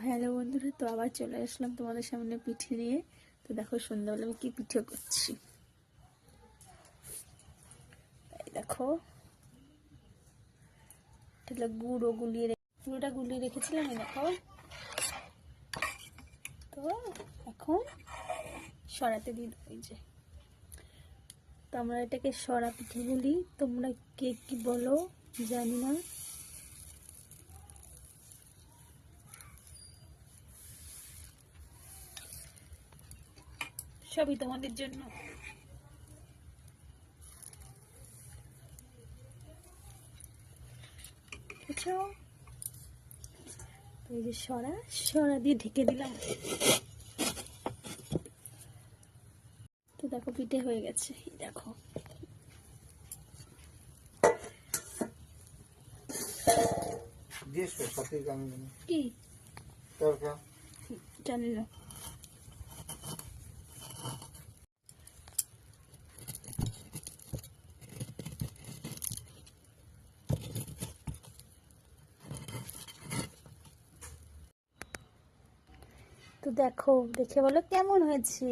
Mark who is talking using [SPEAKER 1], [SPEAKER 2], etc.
[SPEAKER 1] Hello বন্ধুরা, তো আবার চলে আসলাম তোমাদের সামনে পিঠে নিয়ে। তো দেখো সন্ধ্যাবেলা আমি কি পিঠে করছি। এই দেখো, এটা গুঁড়োটা গুলিয়ে রেখেছিলাম। এই দেখো, তো এখন সরাতে দিই। এই যে, তো আমরা এটাকে সরা পিঠে বলি, তোমরা কে কি বলো জানি না। সবই তোমাদের জন্য। বুঝছো? এই যে সরা দিয়ে ঢেকে দিলাম। তো দেখো পিঠে হয়ে গেছে। দেখো, কি জানি না। তো দেখো, দেখে বলো কেমন হয়েছে।